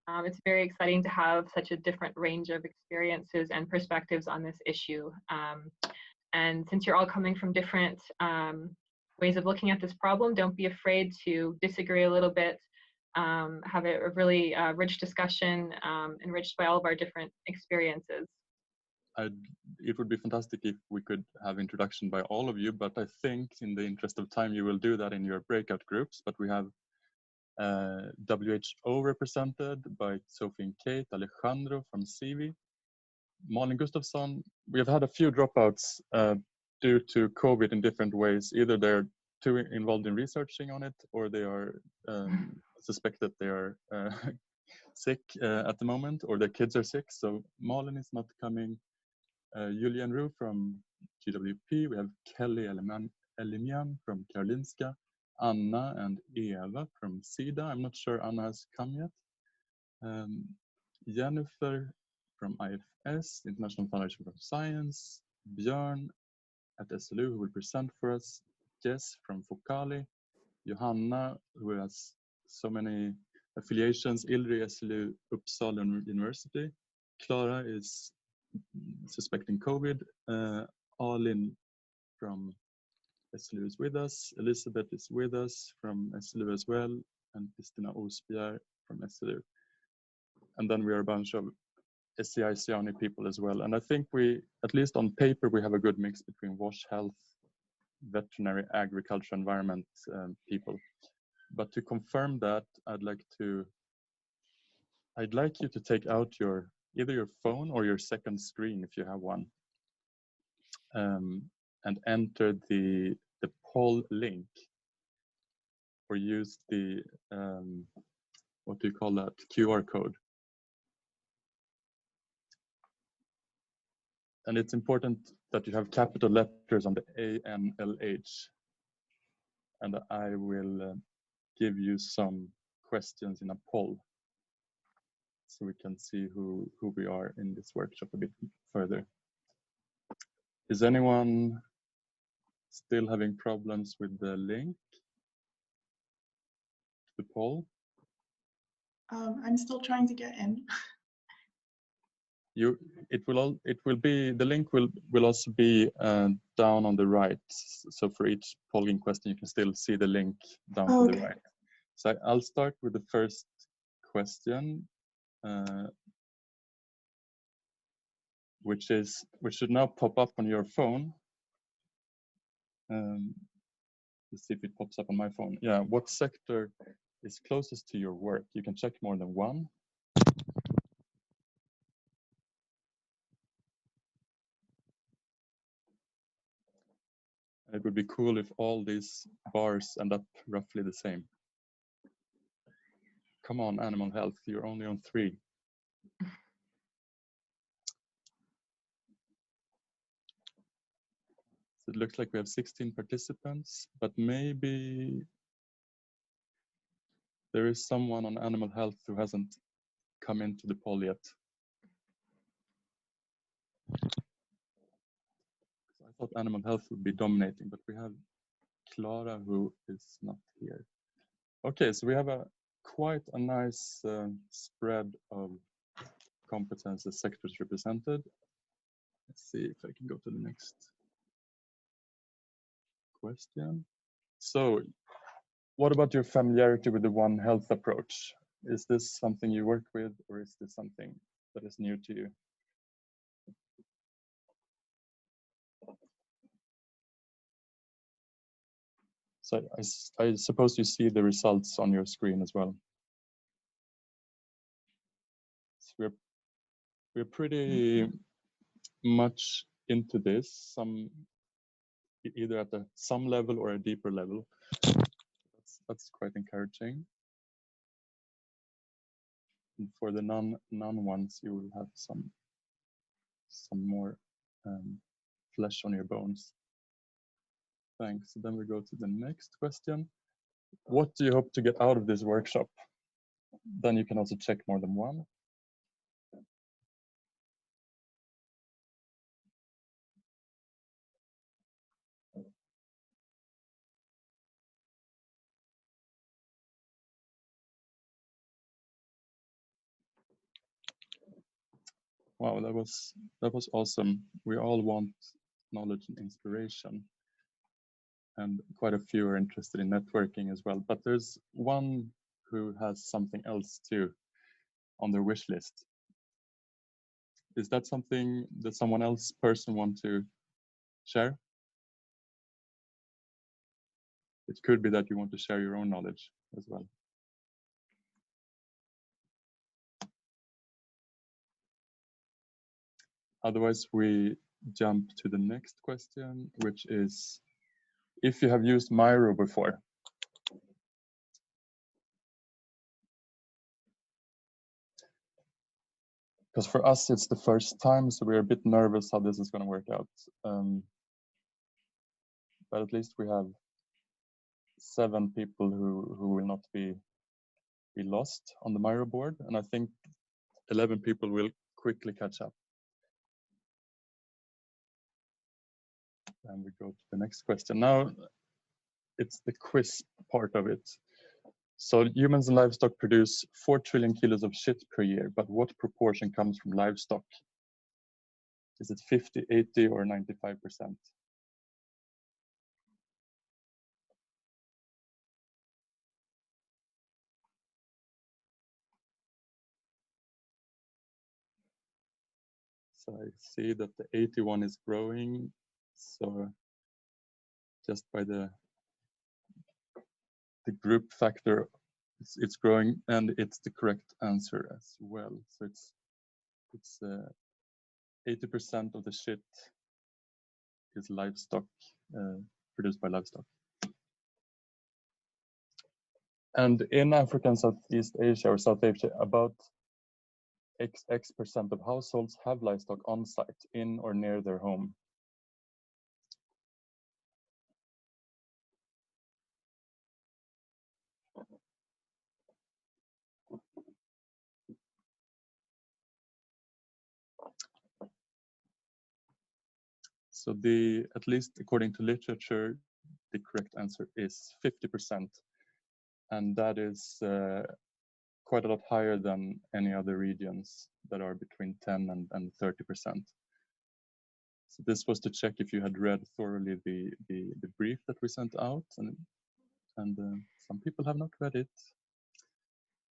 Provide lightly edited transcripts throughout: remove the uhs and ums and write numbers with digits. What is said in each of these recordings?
It's very exciting to have such a different range of experiences and perspectives on this issue. And since you're all coming from different ways of looking at this problem, don't be afraid to disagree a little bit, have a really rich discussion, enriched by all of our different experiences. It would be fantastic if we could have introduction by all of you, but I think in the interest of time you will do that in your breakout groups. But we have WHO represented by Sophie and Kate, Alejandro from CV, Malin Gustafsson. We have had a few dropouts due to COVID in different ways. Either they're too involved in researching on it, or they are suspect that they are sick at the moment, or their kids are sick. So Malin is not coming. Julian Roux from GWP. We have Kelly Elimian from Karolinska. Anna and Eva from SIDA. I'm not sure Anna has come yet. Jennifer from IFS, International Foundation for Science. Björn at SLU, who will present for us. Jess from Focali. Johanna, who has so many affiliations, ILRI, SLU, Uppsala University. Clara is suspecting COVID. Alin from SLU is with us. Elizabeth is with us from SLU as well. And Kristina Osbjer from SLU. And then we are a bunch of SEI SIANI people as well. And I think we, at least on paper, we have a good mix between WASH, health, veterinary, agriculture, environment people. But to confirm that, I'd like you to take out either your phone or your second screen if you have one, and enter the poll link, or use the what do you call that, QR code. And it's important that you have capital letters on the ANLH. And I will give you some questions in a poll, so we can see who we are in this workshop a bit further. Is anyone still having problems with the link to the poll? I'm still trying to get in. The link will also be down on the right. So for each polling question, you can still see the link down to the right. So I'll start with the first question, which should now pop up on your phone. Let's see if it pops up on my phone. Yeah, what sector is closest to your work? You can check more than one. It would be cool if all these bars end up roughly the same. Come on, animal health, you're only on 3. So it looks like we have 16 participants, but maybe there is someone on animal health who hasn't come into the poll yet. I thought animal health would be dominating, but we have Clara who is not here. Okay, so we have quite a nice spread of competences, sectors represented. Let's see if I can go to the next question. So, what about your familiarity with the One Health approach? Is this something you work with, or is this something that is new to you? So I suppose you see the results on your screen as well. So we're pretty much into this, either at some level or a deeper level. That's quite encouraging. And for the non ones, you will have some more flesh on your bones. Thanks. So then we go to the next question. What do you hope to get out of this workshop? Then you can also check more than one. Wow, that was awesome. We all want knowledge and inspiration, and quite a few are interested in networking as well. But there's one who has something else too on their wish list. Is that something that someone else want to share? It could be that you want to share your own knowledge as well. Otherwise, we jump to the next question, which is if you have used Miro before. Because for us, it's the first time, so we're a bit nervous how this is going to work out. But at least we have 7 people who will not be lost on the Miro board, and I think 11 people will quickly catch up. And we go to the next question. Now, it's the quiz part of it. So humans and livestock produce 4 trillion kilos of shit per year, but what proportion comes from livestock? Is it 50, 80, or 95%? So I see that the 81 is growing. So just by the group factor, it's growing, and it's the correct answer as well. So it's 80% of the shit is livestock, produced by livestock. And in Africa and Southeast Asia or South Asia, about X% of households have livestock on site in or near their home. So at least according to literature, the correct answer is 50%. And that is quite a lot higher than any other regions that are between 10 and 30%. So this was to check if you had read thoroughly the brief that we sent out, and some people have not read it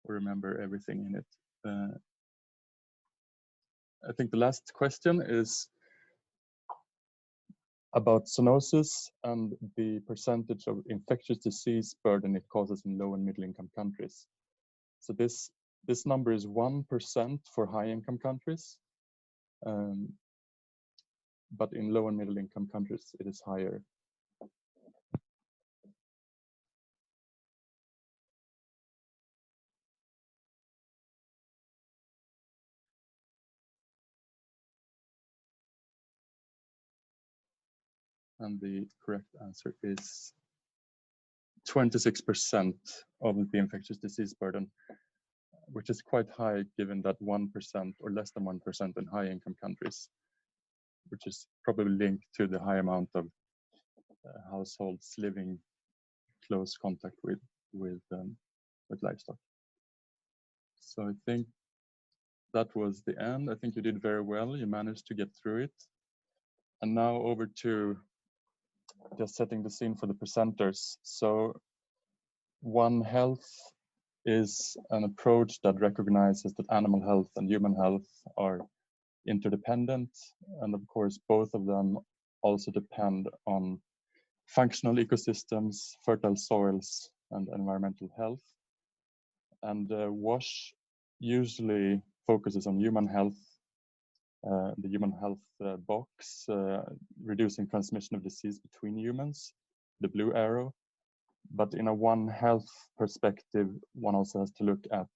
or remember everything in it. I think the last question is about zoonosis and the percentage of infectious disease burden it causes in low and middle income countries. So this number is 1% for high income countries, but in low and middle income countries it is higher. And the correct answer is 26% of the infectious disease burden, which is quite high given that 1% or less than 1% in high income countries, which is probably linked to the high amount of households living close contact with livestock. So I think that was the end. I think you did very well. You managed to get through it. And now over to just setting the scene for the presenters. So One Health is an approach that recognizes that animal health and human health are interdependent, and of course both of them also depend on functional ecosystems, fertile soils, and environmental health. And WASH usually focuses on human health, the human health box, reducing transmission of disease between humans, the blue arrow. But in a One Health perspective, one also has to look at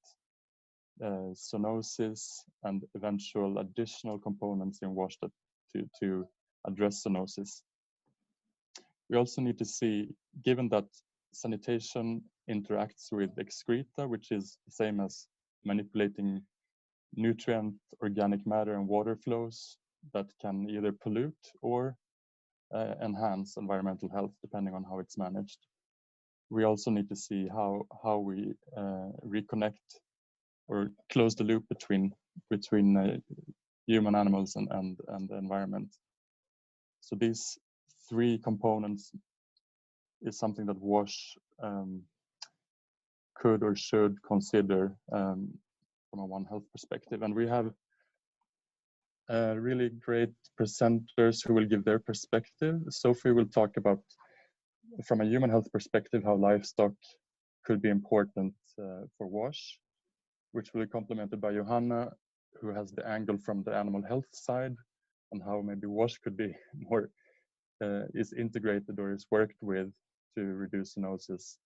zoonosis and eventual additional components in WASH to address zoonosis. We also need to see, given that sanitation interacts with excreta, which is the same as manipulating nutrient, organic matter, and water flows that can either pollute or enhance environmental health, depending on how it's managed. We also need to see how we reconnect or close the loop between human, animals, and the environment. So these three components is something that WASH could or should consider from a One Health perspective. And we have really great presenters who will give their perspective. Sophie will talk about, from a human health perspective, how livestock could be important for WASH, which will be complemented by Johanna, who has the angle from the animal health side and how maybe WASH could be more, is integrated or is worked with to reduce zoonosis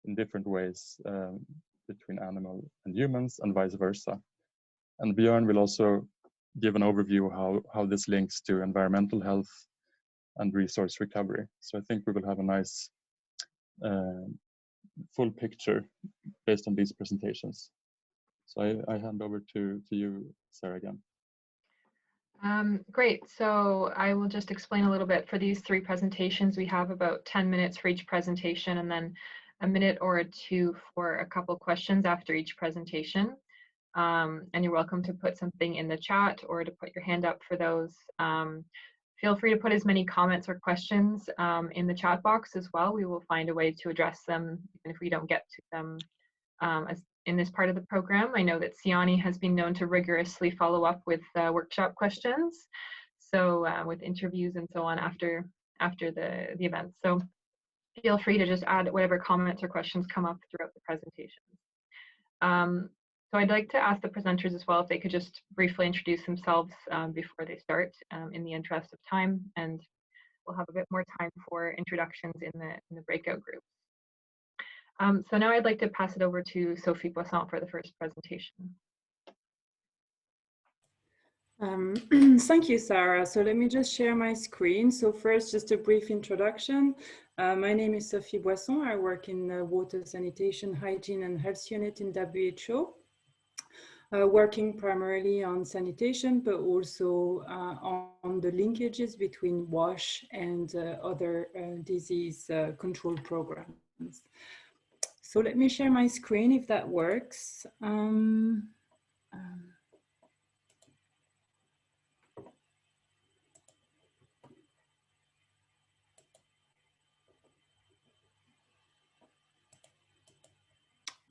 in different ways between animal and humans and vice versa. And Björn will also give an overview of how this links to environmental health and resource recovery. So I think we will have a nice full picture based on these presentations. So I hand over to you, Sarah, again. Great. So I will just explain a little bit. For these three presentations, we have about 10 minutes for each presentation and then a minute or two for a couple questions after each presentation. And you're welcome to put something in the chat or to put your hand up for those. Feel free to put as many comments or questions in the chat box as well. We will find a way to address them even if we don't get to them as in this part of the program. I know that SIANI has been known to rigorously follow up with workshop questions, so with interviews and so on after the event. So feel free to just add whatever comments or questions come up throughout the presentation. So I'd like to ask the presenters as well if they could just briefly introduce themselves before they start in the interest of time, and we'll have a bit more time for introductions in the breakout groups. So now I'd like to pass it over to Sophie Boisson for the first presentation. Thank you, Sarah. So let me just share my screen. So first, just a brief introduction. My name is Sophie Boisson. I work in the Water, Sanitation, Hygiene and Health Unit in WHO, working primarily on sanitation, but also on the linkages between WASH and other disease control programs. So let me share my screen if that works.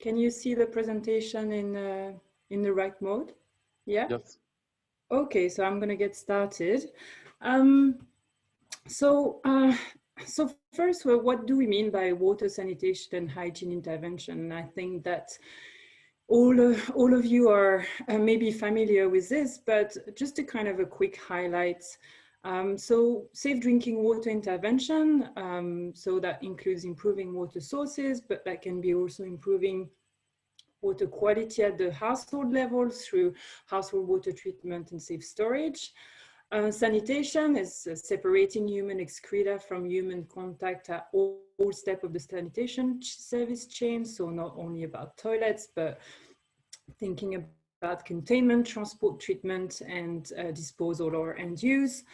Can you see the presentation in the right mode? Yeah? Yes. Okay, so I'm going to get started. So first, well, what do we mean by water, sanitation and hygiene intervention? I think that all of you are maybe familiar with this, but just a kind of a quick highlight. So safe drinking water intervention, so that includes improving water sources, but that can be also improving water quality at the household level through household water treatment and safe storage. Sanitation is separating human excreta from human contact at all steps of the sanitation service chain. So not only about toilets, but thinking about containment, transport, treatment, and disposal or end use.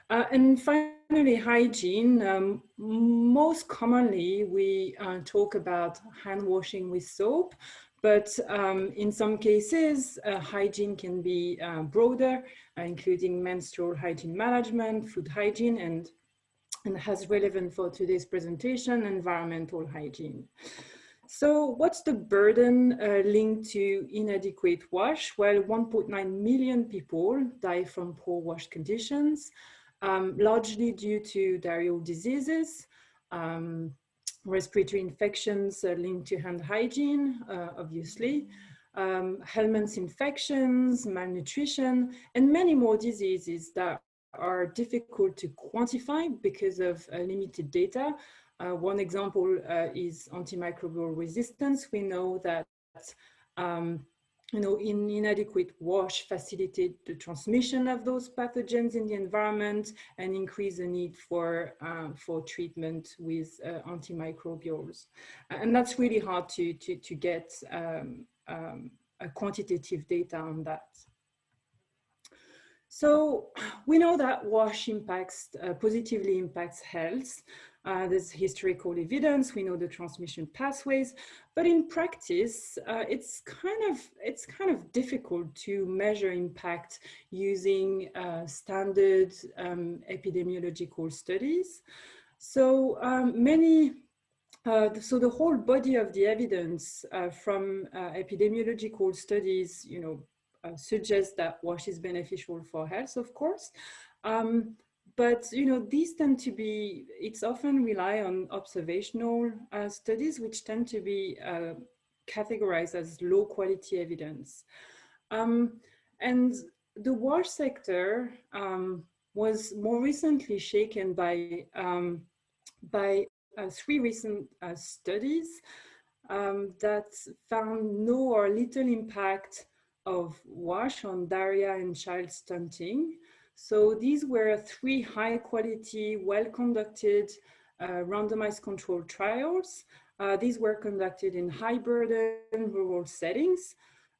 And finally, hygiene. Most commonly, we talk about hand washing with soap, but in some cases, hygiene can be broader, including menstrual hygiene management, food hygiene, and has relevant for today's presentation, environmental hygiene. So what's the burden linked to inadequate wash? Well, 1.9 million people die from poor wash conditions, largely due to diarrheal diseases, respiratory infections linked to hand hygiene, obviously, helminth infections, malnutrition, and many more diseases that are difficult to quantify because of limited data. One example is antimicrobial resistance. We know that inadequate wash facilitate the transmission of those pathogens in the environment and increase the need for treatment with antimicrobials. And that's really hard to get a quantitative data on that. So we know that wash positively impacts health. There's historical evidence, we know the transmission pathways, but in practice, it's kind of difficult to measure impact using standard epidemiological studies. So so the whole body of the evidence from epidemiological studies, suggests that wash is beneficial for health, of course. But these tend to be, it's often rely on observational studies, which tend to be categorized as low quality evidence. And the wash sector was more recently shaken by three recent studies that found no or little impact of wash on diarrhea and child stunting. So these were three high quality, well-conducted, randomized controlled trials. These were conducted in high burden rural settings.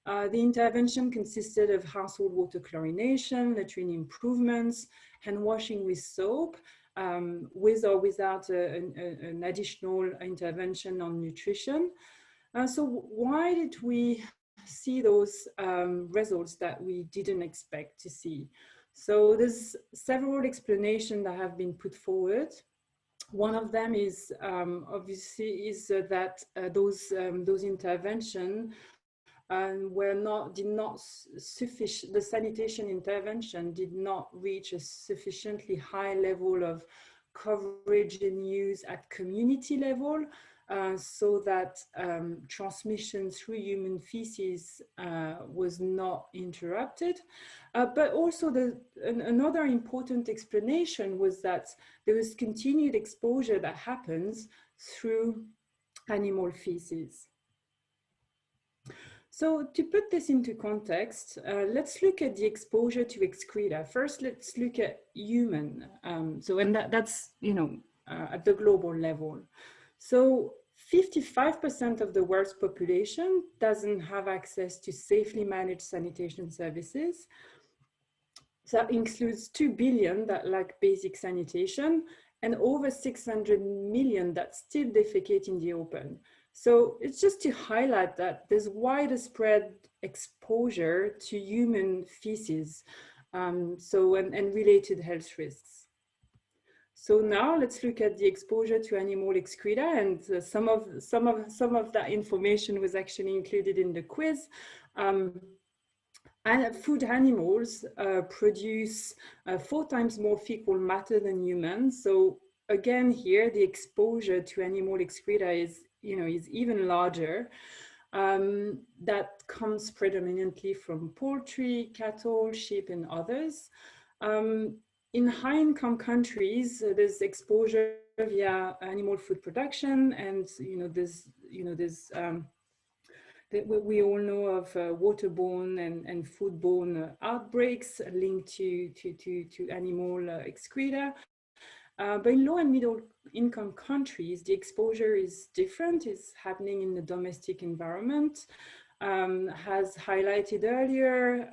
The intervention consisted of household water chlorination, latrine improvements, hand washing with soap, with or without an additional intervention on nutrition. So why did we see those results that we didn't expect to see? So there's several explanations that have been put forward. One of them is that those interventions the sanitation intervention did not reach a sufficiently high level of coverage and use at community level, so that transmission through human feces was not interrupted. But also another important explanation was that there was continued exposure that happens through animal feces. So to put this into context, let's look at the exposure to excreta. First, let's look at human. That's at the global level. So 55% of the world's population doesn't have access to safely managed sanitation services. So that includes 2 billion that lack basic sanitation and over 600 million that still defecate in the open. So it's just to highlight that there's widespread exposure to human feces, and related health risks. So now let's look at the exposure to animal excreta, and some of that information was actually included in the quiz. And food animals produce 4 times more fecal matter than humans. So again, here the exposure to animal excreta is even larger. That comes predominantly from poultry, cattle, sheep, and others. In high-income countries, there's exposure via animal food production, and we all know of waterborne and foodborne outbreaks linked to animal excreta. But in low and middle income countries, the exposure is different. It's happening in the domestic environment. As highlighted earlier,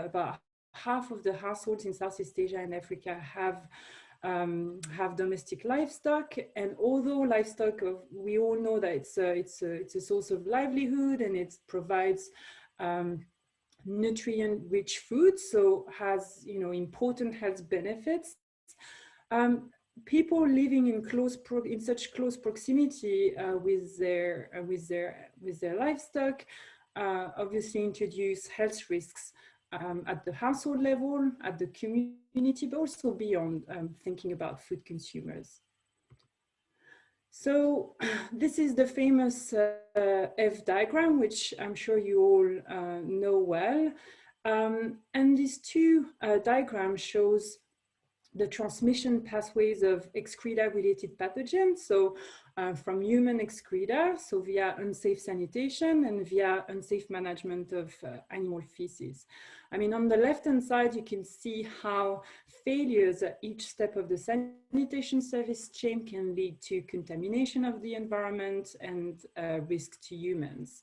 about half of the households in Southeast Asia and Africa have domestic livestock. And although livestock, we all know that it's a source of livelihood and it provides nutrient-rich food, so has important health benefits. People living in such close proximity with their livestock obviously introduce health risks at the household level, at the community, but also beyond, thinking about food consumers. So this is the famous F diagram, which I'm sure you all know well. And these two diagrams shows the transmission pathways of excreta-related pathogens, so from human excreta, so via unsafe sanitation and via unsafe management of animal feces. I mean, on the left-hand side, you can see how failures at each step of the sanitation service chain can lead to contamination of the environment and risk to humans.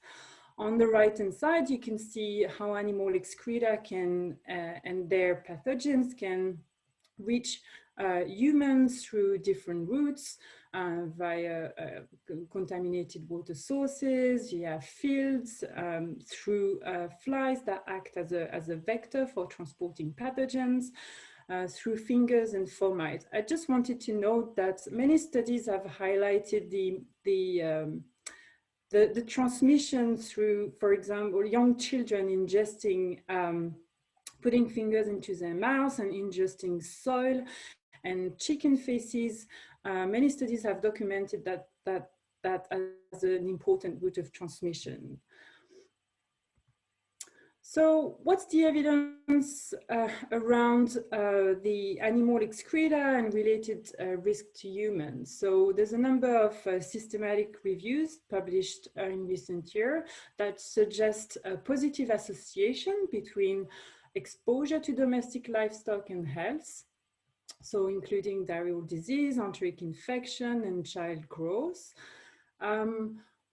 On the right-hand side, you can see how animal excreta can, and their pathogens can reach humans through different routes. via contaminated water sources, via fields, through flies that act as a vector for transporting pathogens, through fingers and fomites. I just wanted to note that many studies have highlighted the transmission through, for example, young children ingesting, putting fingers into their mouth and ingesting soil and chicken feces. Many studies have documented that as an important route of transmission. So what's the evidence around the animal excreta and related risk to humans? So there's a number of systematic reviews published in recent years that suggest a positive association between exposure to domestic livestock and health, so including diarrheal disease, enteric infection, and child growth.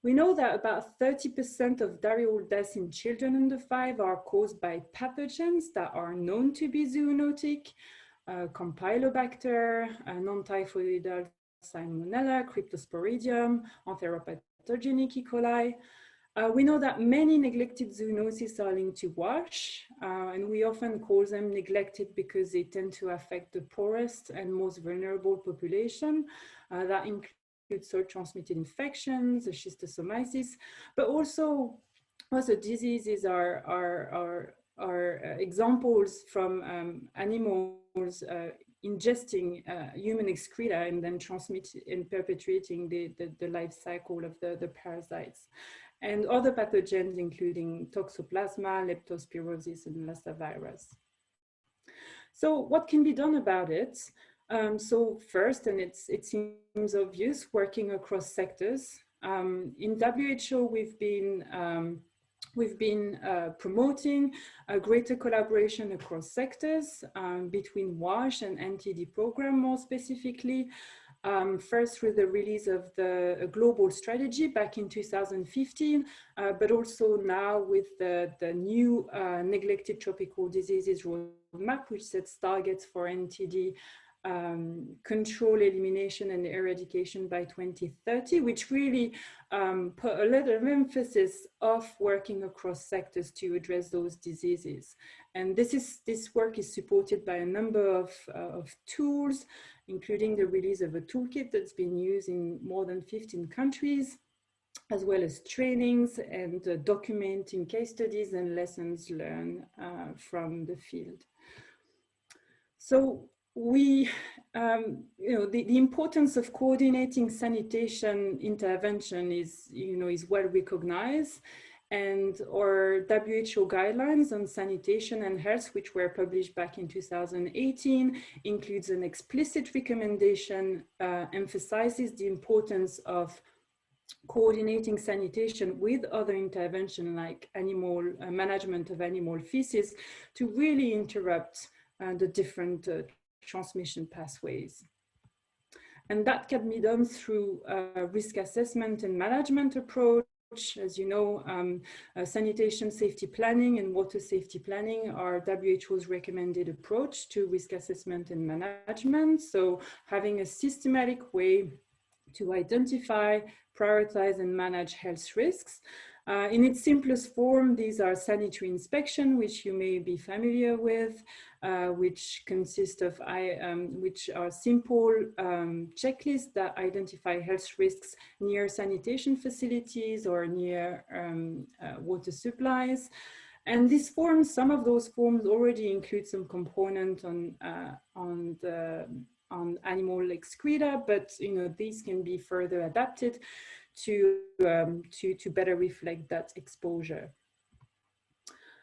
We know that about 30% of diarrheal deaths in children under 5 are caused by pathogens that are known to be zoonotic, Campylobacter, non-typhoidal Salmonella, Cryptosporidium, Enteropathogenic E. coli. We know that many neglected zoonoses are linked to WASH, and we often call them neglected because they tend to affect the poorest and most vulnerable population. That includes soil-transmitted infections, schistosomiasis, but also other diseases are examples from animals ingesting human excreta and then transmitting and perpetuating the life cycle of the parasites, and other pathogens including toxoplasma, leptospirosis, and Lassa virus. So what can be done about it? So first, and it seems obvious, working across sectors. In WHO, we've been promoting a greater collaboration across sectors between WASH and NTD program more specifically. First through the release of the global strategy back in 2015, but also now with the new neglected tropical diseases roadmap, which sets targets for NTD control, elimination, and eradication by 2030, which really put a lot of emphasis of working across sectors to address those diseases. And this work is supported by a number of tools, including the release of a toolkit that's been used in more than 15 countries, as well as trainings and documenting case studies and lessons learned from the field. So we, the importance of coordinating sanitation intervention is well recognized, and our WHO guidelines on sanitation and health, which were published back in 2018, includes an explicit recommendation, emphasizes the importance of coordinating sanitation with other intervention like animal management of animal feces to really interrupt the different transmission pathways. And that can be done through a risk assessment and management approach. As you know, sanitation safety planning and water safety planning are WHO's recommended approach to risk assessment and management. So having a systematic way to identify, prioritize, and manage health risks. In its simplest form, these are sanitary inspection, which you may be familiar with, which consist of, which are simple checklists that identify health risks near sanitation facilities or near water supplies. And these forms, some of those forms already include some component on animal excreta, but these can be further adapted to better reflect that exposure.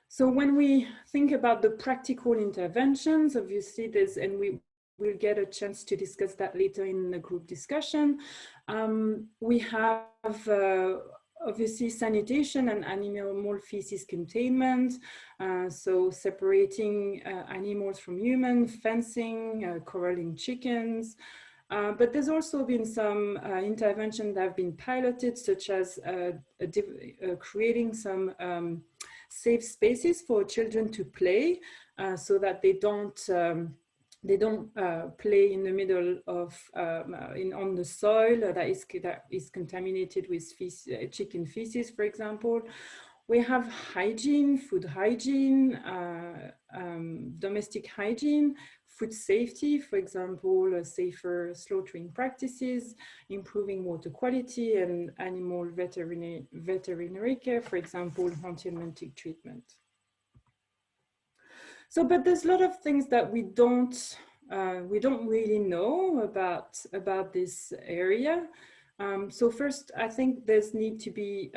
So when we think about the practical interventions, obviously there's, and we'll get a chance to discuss that later in the group discussion. We have obviously sanitation and animal feces containment, so separating animals from human, fencing, corralling chickens. But there's also been some interventions that have been piloted, such as creating some safe spaces for children to play so that they don't They don't play in the middle of on the soil that is contaminated with chicken feces, for example. We have hygiene, food hygiene, domestic hygiene, food safety, for example, safer slaughtering practices, improving water quality, and animal veterinary care, for example, antibiotic treatment. So, but there's a lot of things that we don't really know about this area. So first, I think we need to be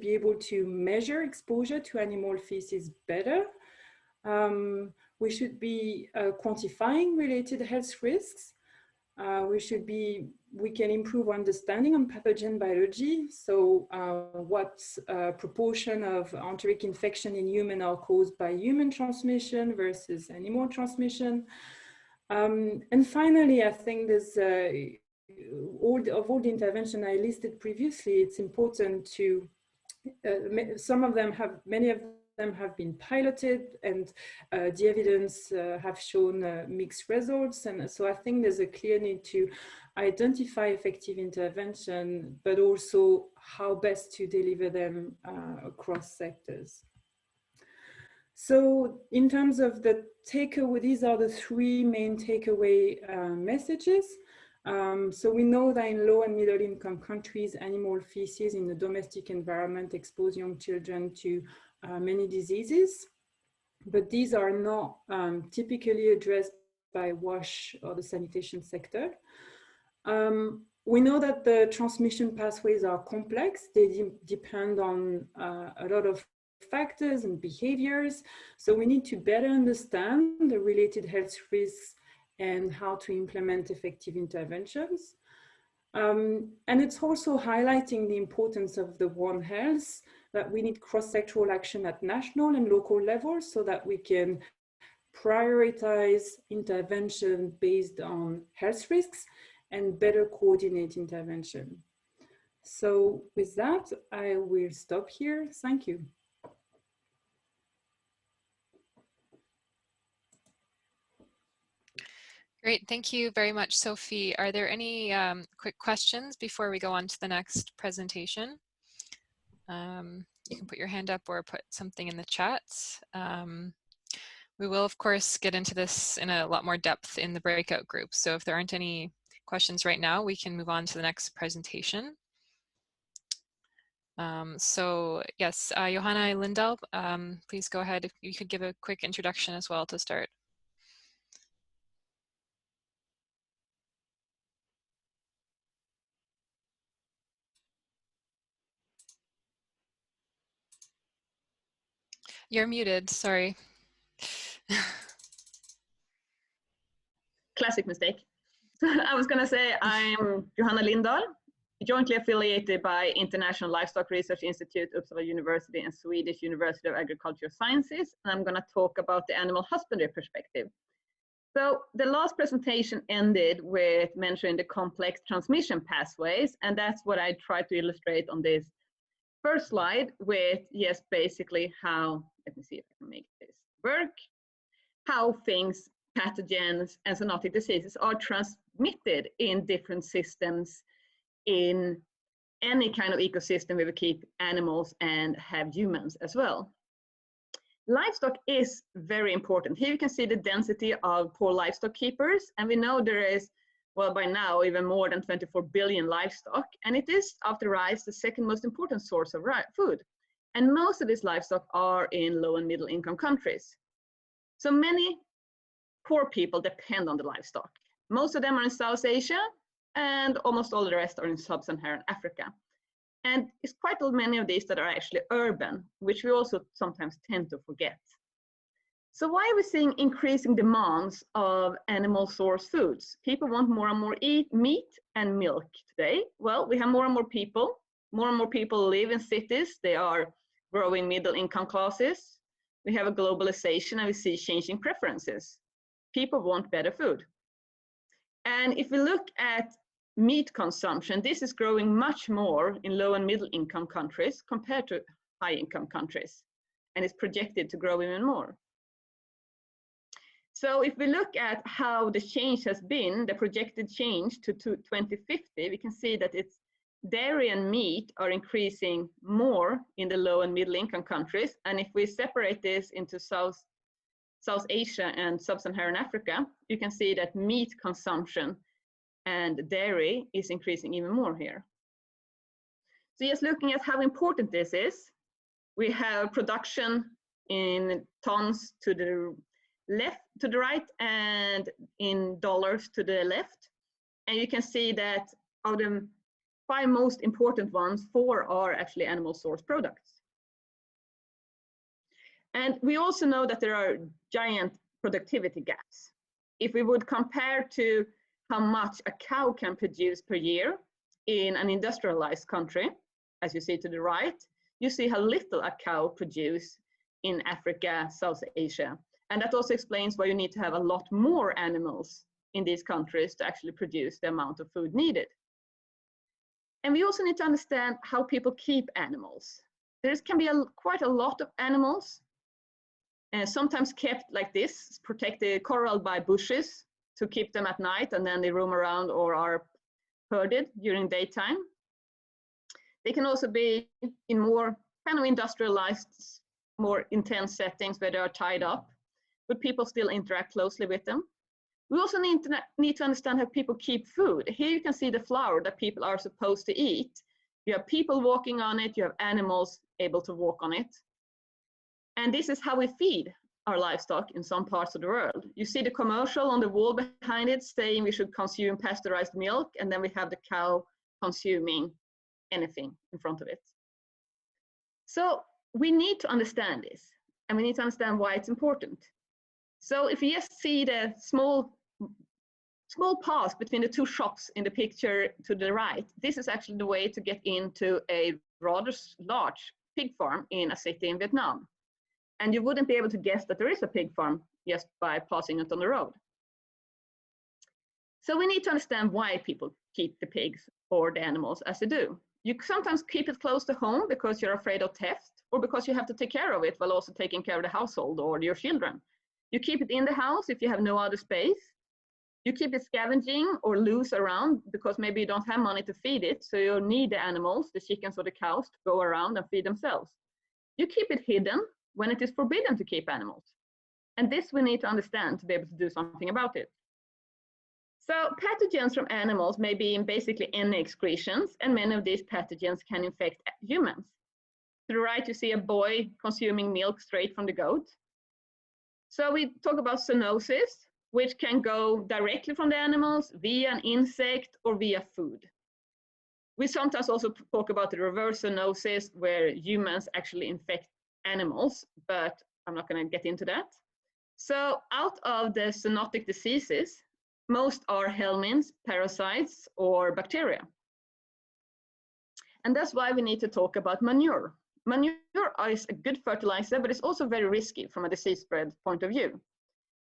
able to measure exposure to animal feces better. We should be quantifying related health risks. We can improve understanding on pathogen biology. So what proportion of enteric infection in human are caused by human transmission versus animal transmission. And finally, I think there's all the intervention I listed previously, it's important to, many of them have been piloted, and the evidence have shown mixed results. And so I think there's a clear need to identify effective intervention, but also how best to deliver them across sectors. So in terms of the takeaway, these are the three main takeaway messages. So we know that in low and middle income countries, animal feces in the domestic environment expose young children to many diseases, but these are not typically addressed by WASH or the sanitation sector. We know that the transmission pathways are complex. They depend on a lot of factors and behaviors. So we need to better understand the related health risks and how to implement effective interventions. And it's also highlighting the importance of the One Health, that we need cross-sectoral action at national and local levels so that we can prioritize intervention based on health risks and better coordinate intervention. So with that, I will stop here. Thank you. Great, thank you very much, Sophie. Are there any quick questions before we go on to the next presentation? You can put your hand up or put something in the chat. We will, of course, get into this in a lot more depth in the breakout group. So if there aren't any questions right now, we can move on to the next presentation. So yes, Johanna Lindahl, please go ahead. If you could give a quick introduction as well to start. You're muted, sorry. Classic mistake. I was going to say I'm Johanna Lindahl, jointly affiliated by International Livestock Research Institute, Uppsala University, and Swedish University of Agricultural Sciences. And I'm going to talk about the animal husbandry perspective. So the last presentation ended with mentioning the complex transmission pathways, and that's what I tried to illustrate on this first slide with, yes, basically how, let me see if I can make this work, how things, pathogens and zoonotic diseases are transmitted in different systems in any kind of ecosystem where we keep animals and have humans as well. Livestock is very important. Here you can see the density of poor livestock keepers, and we know there is, well, by now, even more than 24 billion livestock, and it is, after rice, the second most important source of food. And most of these livestock are in low and middle income countries. So many poor people depend on the livestock. Most of them are in South Asia, and almost all the rest are in sub-Saharan Africa. And it's quite many of these that are actually urban, which we also sometimes tend to forget. So why are we seeing increasing demands of animal source foods? People want more and more meat and milk today. Well, we have more and more people. More and more people live in cities. They are growing middle income classes. We have a globalization and we see changing preferences. People want better food. And if we look at meat consumption, this is growing much more in low and middle income countries compared to high income countries. And it's projected to grow even more. So if we look at how the change has been, the projected change to 2050, we can see that it's dairy and meat are increasing more in the low and middle income countries. And if we separate this into South Asia and Sub-Saharan Africa, you can see that meat consumption and dairy is increasing even more here. So just looking at how important this is, we have production in tons to the left, to the right, and in dollars to the left. And you can see that of the 5 most important ones, 4 are actually animal source products. And we also know that there are giant productivity gaps. If we would compare to how much a cow can produce per year in an industrialized country, as you see to the right, you see how little a cow produces in Africa, South Asia. And that also explains why you need to have a lot more animals in these countries to actually produce the amount of food needed. And we also need to understand how people keep animals. There can be quite a lot of animals, sometimes kept like this, protected, corralled by bushes to keep them at night, and then they roam around or are herded during daytime. They can also be in more kind of industrialized, more intense settings where they are tied up, but people still interact closely with them. We also need to understand how people keep food. Here you can see the flour that people are supposed to eat. You have people walking on it, you have animals able to walk on it. And this is how we feed our livestock in some parts of the world. You see the commercial on the wall behind it saying we should consume pasteurized milk, and then we have the cow consuming anything in front of it. So we need to understand this, and we need to understand why it's important. So if you just see the small path between the 2 shops in the picture to the right, this is actually the way to get into a rather large pig farm in a city in Vietnam. And you wouldn't be able to guess that there is a pig farm just by passing it on the road. So we need to understand why people keep the pigs or the animals as they do. You sometimes keep it close to home because you're afraid of theft, or because you have to take care of it while also taking care of the household or your children. You keep it in the house if you have no other space. You keep it scavenging or loose around because maybe you don't have money to feed it, so you need the animals, the chickens or the cows, to go around and feed themselves. You keep it hidden when it is forbidden to keep animals. And this we need to understand to be able to do something about it. So pathogens from animals may be in basically any excretions, and many of these pathogens can infect humans. To the right, you see a boy consuming milk straight from the goat. So we talk about zoonosis, which can go directly from the animals via an insect or via food. We sometimes also talk about the reverse zoonosis, where humans actually infect animals, but I'm not going to get into that. So out of the zoonotic diseases, most are helminths, parasites, or bacteria. And that's why we need to talk about manure. Manure is a good fertilizer, but it's also very risky from a disease spread point of view.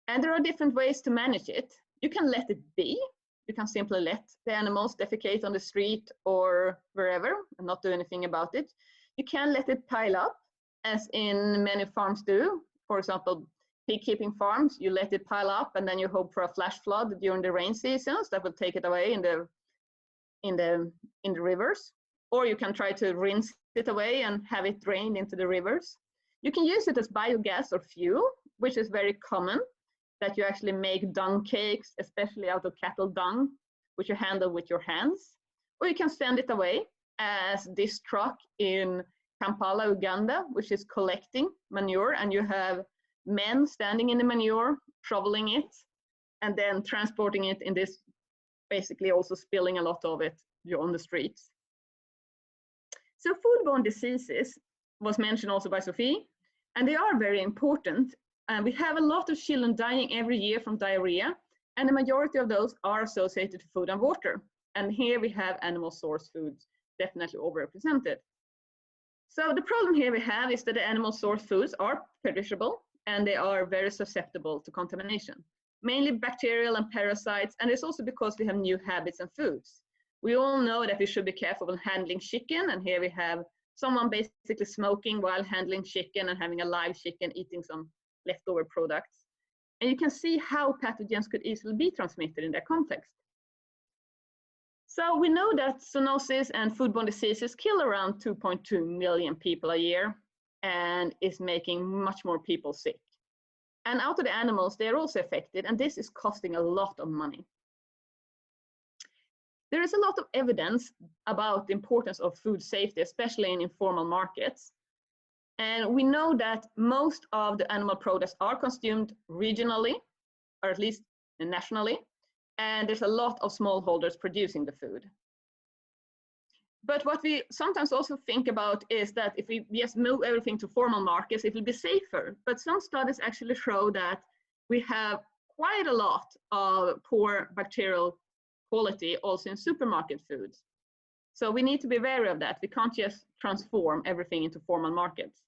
And there are different ways to manage it. You can let it be. You can simply let the animals defecate on the street or wherever and not do anything about it. You can let it pile up, as in many farms do. For example, pig keeping farms, you let it pile up and then you hope for a flash flood during the rain seasons that will take it away in the rivers. Or you can try to rinse it away and have it drained into the rivers. You can use it as biogas or fuel, which is very common, that you actually make dung cakes, especially out of cattle dung, which you handle with your hands. Or you can send it away as this truck in Kampala, Uganda, which is collecting manure, and you have men standing in the manure, shoveling it, and then transporting it in this, basically also spilling a lot of it on the streets. So foodborne diseases was mentioned also by Sophie, and they are very important. And we have a lot of children dying every year from diarrhea, and the majority of those are associated to food and water. And here we have animal source foods definitely overrepresented. So the problem here we have is that the animal source foods are perishable, and they are very susceptible to contamination, mainly bacterial and parasites. And it's also because we have new habits and foods. We all know that we should be careful when handling chicken, and here we have someone basically smoking while handling chicken and having a live chicken eating some leftover products. And you can see how pathogens could easily be transmitted in that context. So we know that zoonosis and foodborne diseases kill around 2.2 million people a year and is making much more people sick. And out of the animals, they are also affected, and this is costing a lot of money. There is a lot of evidence about the importance of food safety, especially in informal markets. And we know that most of the animal products are consumed regionally, or at least nationally. And there's a lot of smallholders producing the food. But what we sometimes also think about is that if we just move everything to formal markets, it will be safer. But some studies actually show that we have quite a lot of poor bacterial quality also in supermarket foods. So we need to be wary of that. We can't just transform everything into formal markets.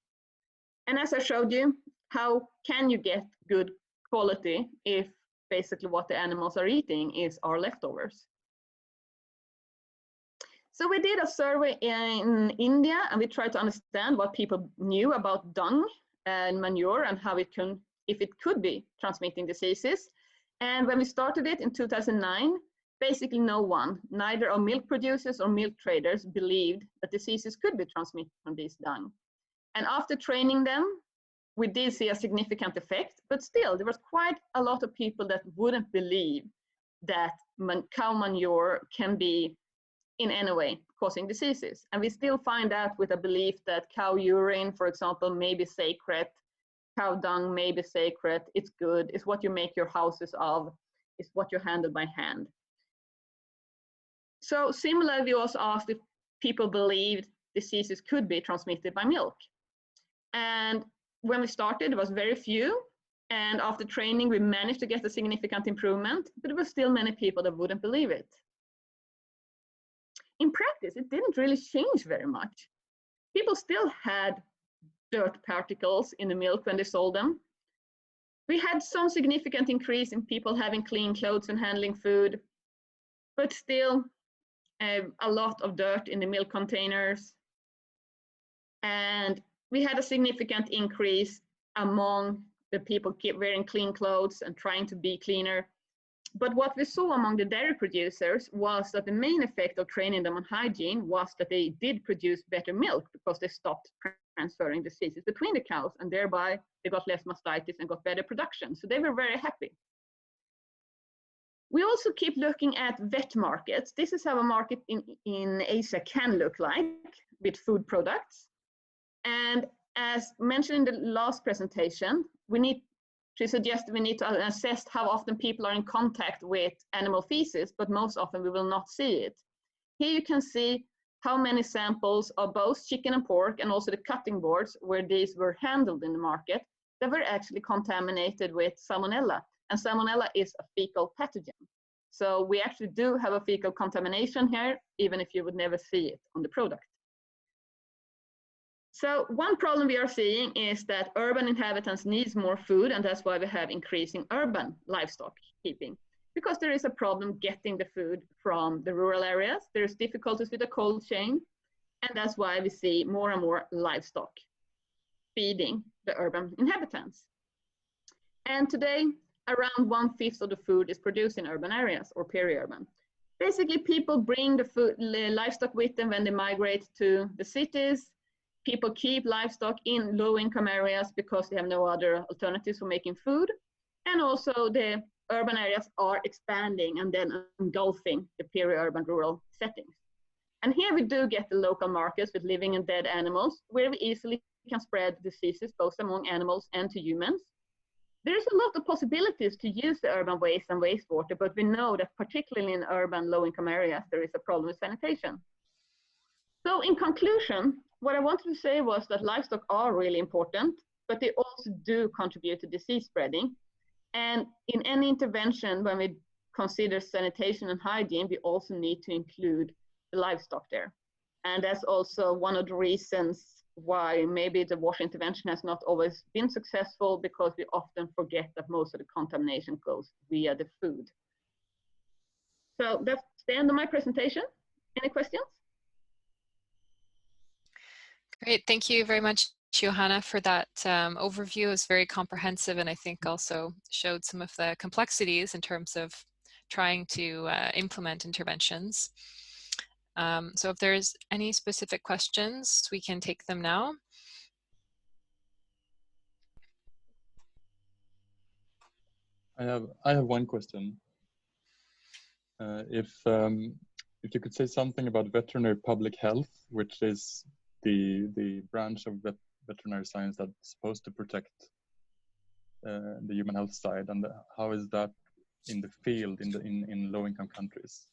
And as I showed you, how can you get good quality if basically what the animals are eating is our leftovers? So we did a survey in India, and we tried to understand what people knew about dung and manure and how it can, if it could be transmitting diseases. And when we started it in 2009, basically no one, neither our milk producers or milk traders, believed that diseases could be transmitted from this dung. And after training them, we did see a significant effect, but still there was quite a lot of people that wouldn't believe that cow manure can be in any way causing diseases. And we still find that with a belief that cow urine, for example, may be sacred, cow dung may be sacred, it's good, it's what you make your houses of, it's what you handle by hand. So similarly, we also asked if people believed diseases could be transmitted by milk. And when we started, it was very few. And after training, we managed to get a significant improvement, but there were still many people that wouldn't believe it. In practice, it didn't really change very much. People still had dirt particles in the milk when they sold them. We had some significant increase in people having clean clothes and handling food, but still a lot of dirt in the milk containers. And we had a significant increase among the people wearing clean clothes and trying to be cleaner. But what we saw among the dairy producers was that the main effect of training them on hygiene was that they did produce better milk because they stopped transferring diseases between the cows, and thereby they got less mastitis and got better production. So they were very happy. We also keep looking at vet markets. This is how a market in Asia can look like with food products. And as mentioned in the last presentation, we need to assess how often people are in contact with animal feces, but most often we will not see it. Here you can see how many samples of both chicken and pork and also the cutting boards where these were handled in the market that were actually contaminated with salmonella. And salmonella is a fecal pathogen. So we actually do have a fecal contamination here, even if you would never see it on the product. So one problem we are seeing is that urban inhabitants need more food, and that's why we have increasing urban livestock keeping, because there is a problem getting the food from the rural areas. There's difficulties with the cold chain, and that's why we see more and more livestock feeding the urban inhabitants. And today, around 1/5 of the food is produced in urban areas or peri-urban. Basically, people bring the livestock with them when they migrate to the cities. People keep livestock in low-income areas because they have no other alternatives for making food. And also the urban areas are expanding and then engulfing the peri-urban rural settings. And here we do get the local markets with living and dead animals, where we easily can spread diseases both among animals and to humans. There's a lot of possibilities to use the urban waste and wastewater, but we know that particularly in urban low-income areas, there is a problem with sanitation. So in conclusion, what I wanted to say was that livestock are really important, but they also do contribute to disease spreading. And in any intervention, when we consider sanitation and hygiene, we also need to include the livestock there. And that's also one of the reasons why maybe the wash intervention has not always been successful, because we often forget that most of the contamination goes via the food. So that's the end of my presentation. Any questions? Great, thank you very much, Johanna, for that overview. It was very comprehensive, and I think also showed some of the complexities in terms of trying to implement interventions. So if there's any specific questions, we can take them now. I have one question. If you could say something about veterinary public health, which is the branch of veterinary science that's supposed to protect the human health side, and how is that in the field in low-income countries?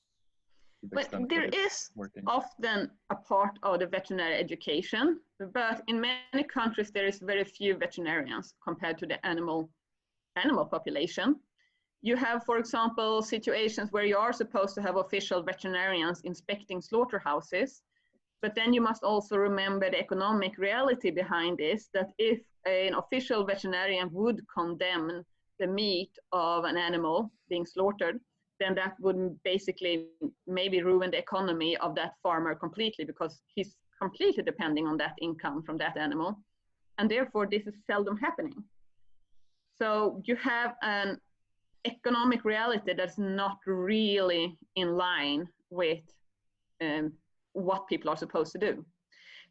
But there is often a part of the veterinary education, but in many countries there is very few veterinarians compared to the animal population. You have, for example, situations where you are supposed to have official veterinarians inspecting slaughterhouses, but then you must also remember the economic reality behind this, that if an official veterinarian would condemn the meat of an animal being slaughtered, then that would basically maybe ruin the economy of that farmer completely, because he's completely depending on that income from that animal. And therefore, this is seldom happening. So you have an economic reality that's not really in line with what people are supposed to do.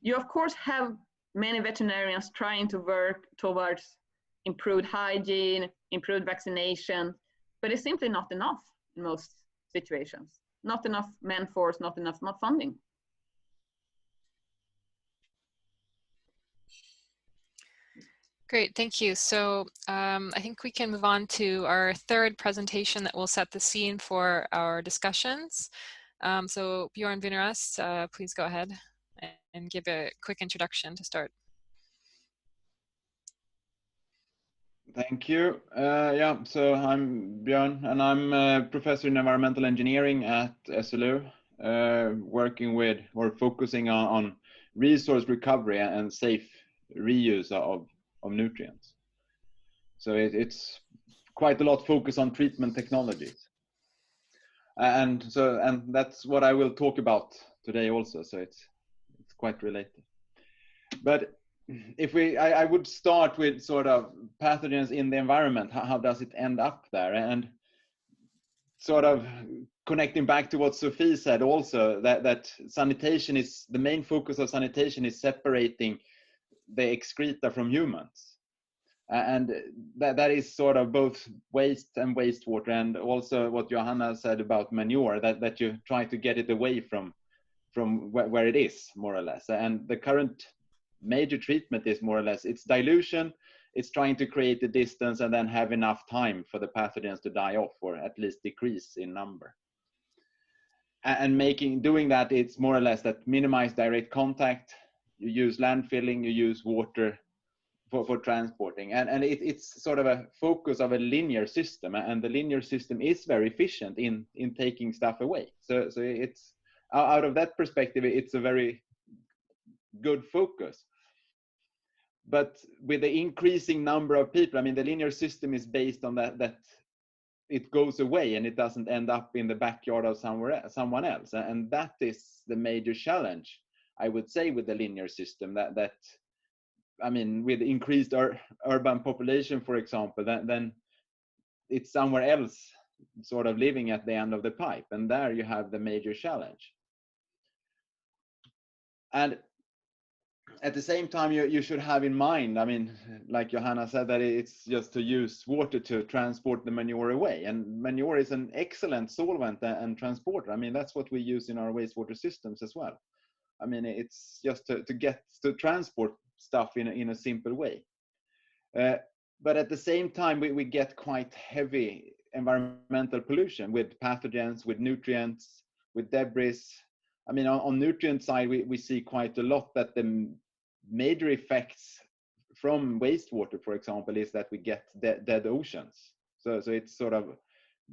You, of course, have many veterinarians trying to work towards improved hygiene, improved vaccination, but it's simply not enough in most situations. Not enough man-force, not enough funding. Great, thank you. So I think we can move on to our third presentation that will set the scene for our discussions. So Bjorn Vineras, please go ahead and give a quick introduction to start. Thank you. Yeah, so I'm Björn, and I'm a professor in environmental engineering at SLU, working with or focusing on resource recovery and safe reuse of nutrients. So it's quite a lot focus on treatment technologies, and that's what I will talk about today also. So it's quite related. But if I would start with sort of pathogens in the environment, how does it end up there? And sort of connecting back to what Sophie said also, that sanitation is, the main focus of sanitation is separating the excreta from humans. And that is sort of both waste and wastewater, and also what Johanna said about manure, that you try to get it away from where it is, more or less. And the current major treatment is more or less, it's dilution, it's trying to create a distance and then have enough time for the pathogens to die off, or at least decrease in number. And doing that, it's more or less that minimize direct contact, you use landfilling, you use water for transporting, and it's sort of a focus of a linear system, and the linear system is very efficient in taking stuff away. So it's, out of that perspective, it's a very good focus. But with the increasing number of people, I mean, the linear system is based on that it goes away and it doesn't end up in the backyard of someone else, and that is the major challenge, I would say, with the linear system. That I mean, with increased urban population, for example, then it's somewhere else sort of living at the end of the pipe, and there you have the major challenge. And at the same time, you should have in mind, I mean, like Johanna said, that it's just to use water to transport the manure away, and manure is an excellent solvent and transporter. I mean, that's what we use in our wastewater systems as well. I mean, it's just to transport stuff in a simple way. But at the same time, we get quite heavy environmental pollution with pathogens, with nutrients, with debris. I mean, on nutrient side, we see quite a lot that the major effects from wastewater, for example, is that we get dead oceans. So it's sort of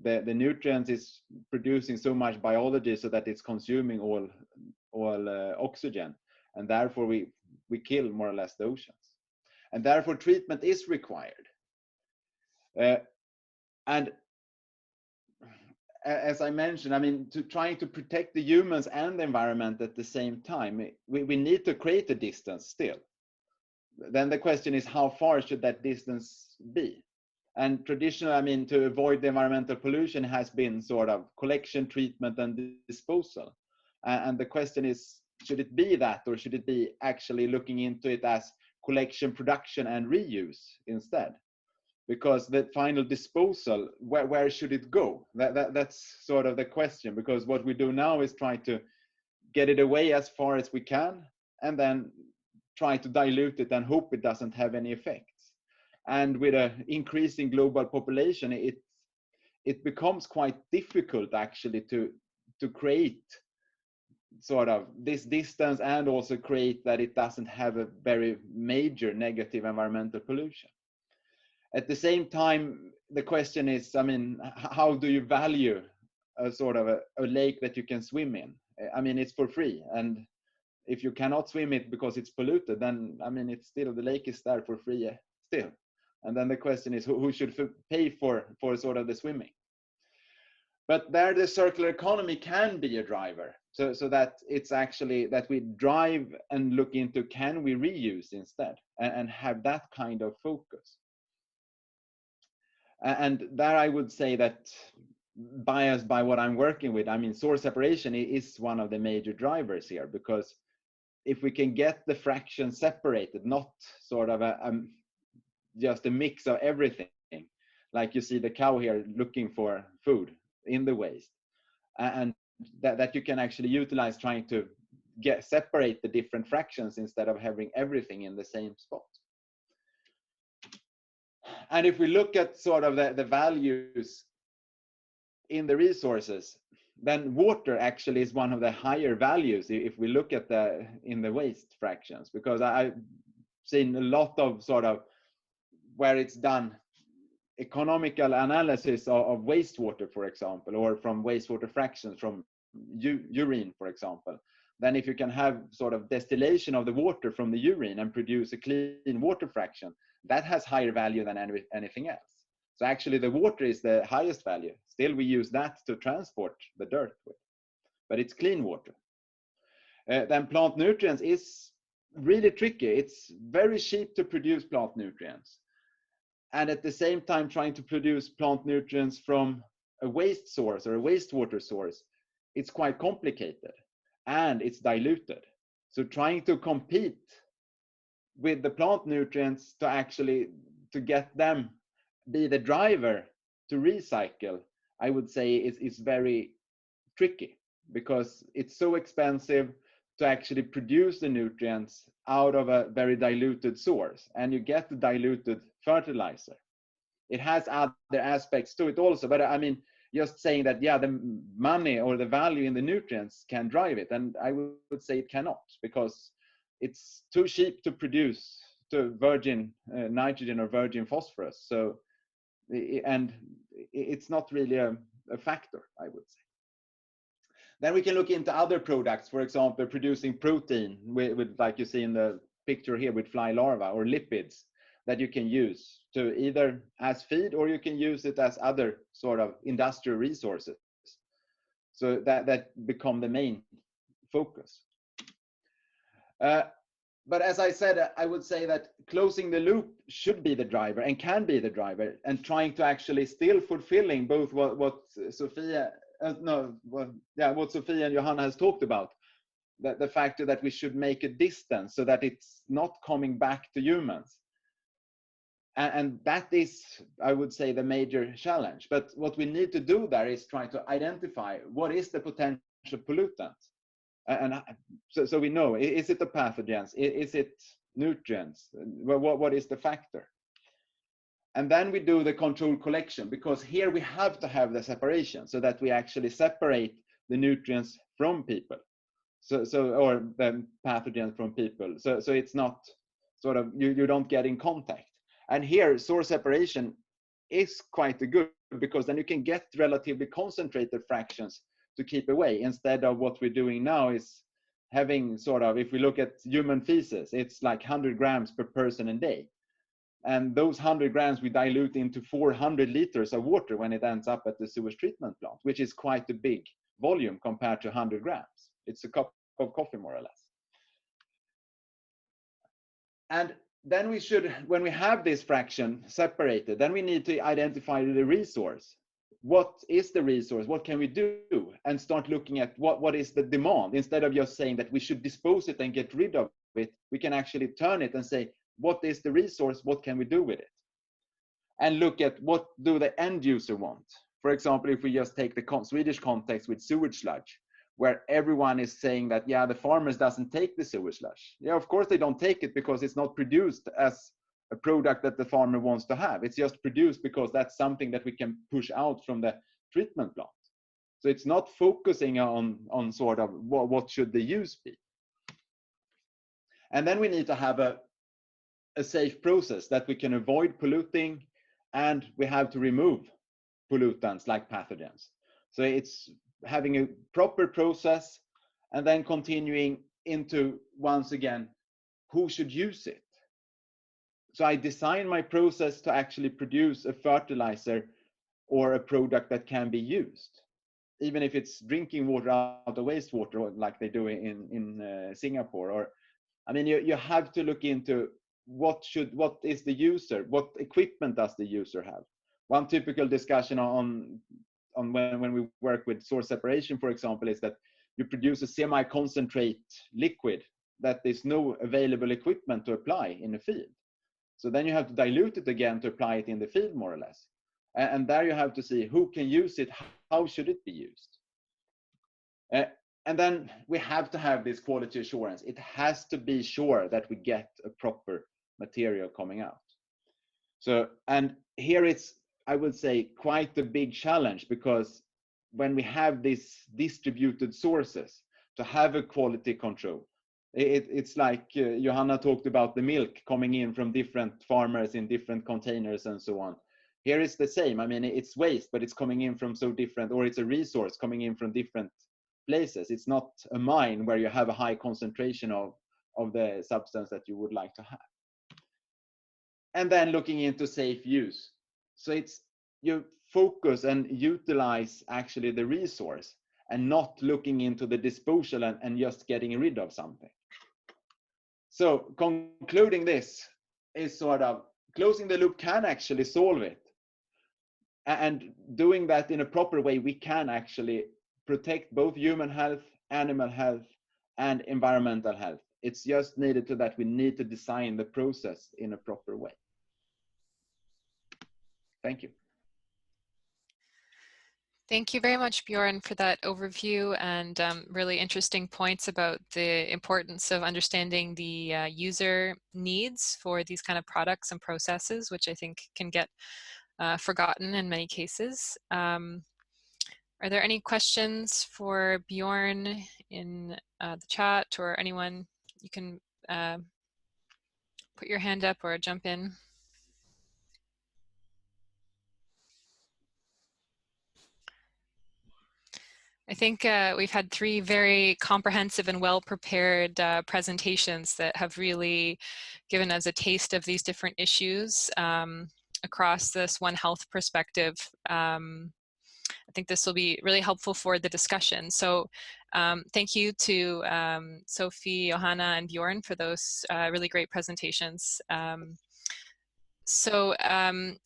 the nutrients is producing so much biology so that it's consuming all oxygen, and therefore we kill more or less the oceans, and therefore treatment is required. And as I mentioned, I mean, trying to protect the humans and the environment at the same time, we need to create a distance still. then the question is, how far should that distance be? And traditionally, I mean, to avoid the environmental pollution has been sort of collection, treatment, and disposal. And the question is, should it be that, or should it be actually looking into it as collection, production, and reuse instead? Because the final disposal, where should it go? That's sort of the question, because what we do now is try to get it away as far as we can, and then try to dilute it and hope it doesn't have any effects. And with an increasing global population, it becomes quite difficult actually to create sort of this distance, and also create that it doesn't have a very major negative environmental pollution. At the same time, the question is, I mean, how do you value a sort of a lake that you can swim in? I mean, it's for free, and if you cannot swim it because it's polluted, then I mean, it's still, the lake is there for free still. And then the question is, who should pay for sort of the swimming? But there, the circular economy can be a driver, so that it's actually that we drive and look into, can we reuse instead, and have that kind of focus. And there I would say that, biased by what I'm working with, I mean, source separation is one of the major drivers here, because if we can get the fractions separated, not sort of just a mix of everything, like you see the cow here looking for food in the waste, and that you can actually utilize trying to separate the different fractions instead of having everything in the same spot. And if we look at sort of the values in the resources, then water actually is one of the higher values if we look at in the waste fractions, because I've seen a lot of sort of where it's done economical analysis of wastewater, for example, or from wastewater fractions from urine, for example. Then if you can have sort of distillation of the water from the urine and produce a clean water fraction, that has higher value than anything else. So actually the water is the highest value. Still we use that to transport the dirt with, but it's clean water. Then plant nutrients is really tricky. It's very cheap to produce plant nutrients. And at the same time, trying to produce plant nutrients from a waste source or a wastewater source, it's quite complicated, and it's diluted. So trying to compete with the plant nutrients to actually to get them be the driver to recycle, I would say is very tricky, because it's so expensive to actually produce the nutrients out of a very diluted source, and you get the diluted fertilizer. It has other aspects to it also, but I mean, just saying that, yeah, the money or the value in the nutrients can drive it, and I would say it cannot, because it's too cheap to produce to virgin nitrogen or virgin phosphorus. So, and it's not really a factor, I would say. Then we can look into other products, for example, producing protein with like you see in the picture here with fly larvae, or lipids that you can use to either as feed, or you can use it as other sort of industrial resources. So that become the main focus. But as I said, I would say that closing the loop should be the driver and can be the driver, and trying to actually still fulfilling both what Sophie and Johanna has talked about, the factor that we should make a distance so that it's not coming back to humans. And that is, I would say, the major challenge. But what we need to do there is try to identify what is the potential pollutant. And so we know, is it the pathogens? Is it nutrients? What is the factor? And then we do the controlled collection, because here we have to have the separation so that we actually separate the nutrients from people. Or the pathogens from people. So it's not sort of, you don't get in contact. And here source separation is quite good, because then you can get relatively concentrated fractions to keep away, instead of what we're doing now is having sort of, if we look at human feces, it's like 100 grams per person a day. And those 100 grams we dilute into 400 liters of water when it ends up at the sewage treatment plant, which is quite a big volume compared to 100 grams. It's a cup of coffee, more or less. And then we should, when we have this fraction separated, then we need to identify the resource. What is the resource? What can we do? And start looking at what is the demand. Instead of just saying that we should dispose it and get rid of it, we can actually turn it and say, what is the resource? What can we do with it? And look at what do the end user want. For example, if we just take the Swedish context with sewage sludge, where everyone is saying that, yeah, the farmers doesn't take the sewage sludge. Yeah, of course they don't take it because it's not produced as a product that the farmer wants to have. It's just produced because that's something that we can push out from the treatment plant. So it's not focusing on sort of what should the use be. And then we need to have a safe process that we can avoid polluting, and we have to remove pollutants like pathogens. So it's having a proper process, and then continuing into, once again, who should use it. So I design my process to actually produce a fertilizer or a product that can be used, even if it's drinking water out of wastewater like they do in Singapore. Or, I mean, you have to look into what is the user, what equipment does the user have. One typical discussion on when we work with source separation, for example, is that you produce a semi-concentrate liquid that there's no available equipment to apply in the field. So then you have to dilute it again to apply it in the field, more or less. And there you have to see who can use it, how should it be used. And then we have to have this quality assurance. It has to be sure that we get a proper material coming out. So, and here it's, I would say, quite a big challenge, because when we have these distributed sources, to have a quality control, it's like Johanna talked about the milk coming in from different farmers in different containers and so on. Here it's the same. I mean, it's waste, but it's coming in from so different, or it's a resource coming in from different places. It's not a mine where you have a high concentration of the substance that you would like to have. And then looking into safe use. So it's, you focus and utilize actually the resource, and not looking into the disposal and just getting rid of something. So concluding this is sort of, closing the loop can actually solve it. And doing that in a proper way, we can actually protect both human health, animal health, and environmental health. It's just needed to that we need to design the process in a proper way. Thank you. Thank you very much, Bjorn, for that overview and really interesting points about the importance of understanding the user needs for these kind of products and processes, which I think can get forgotten in many cases. Are there any questions for Bjorn in the chat, or anyone? You can put your hand up or jump in. I think we've had 3 very comprehensive and well-prepared presentations that have really given us a taste of these different issues across this One Health perspective. I think this will be really helpful for the discussion. So thank you to Sophie, Johanna, and Bjorn for those really great presentations. So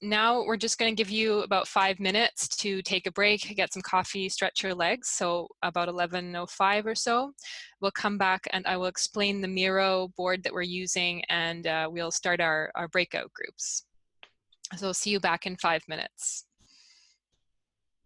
now we're just going to give you about 5 minutes to take a break, get some coffee, stretch your legs. So about 11:05 or so, we'll come back and I will explain the Miro board that we're using, and we'll start our breakout groups. So I'll see you back in 5 minutes.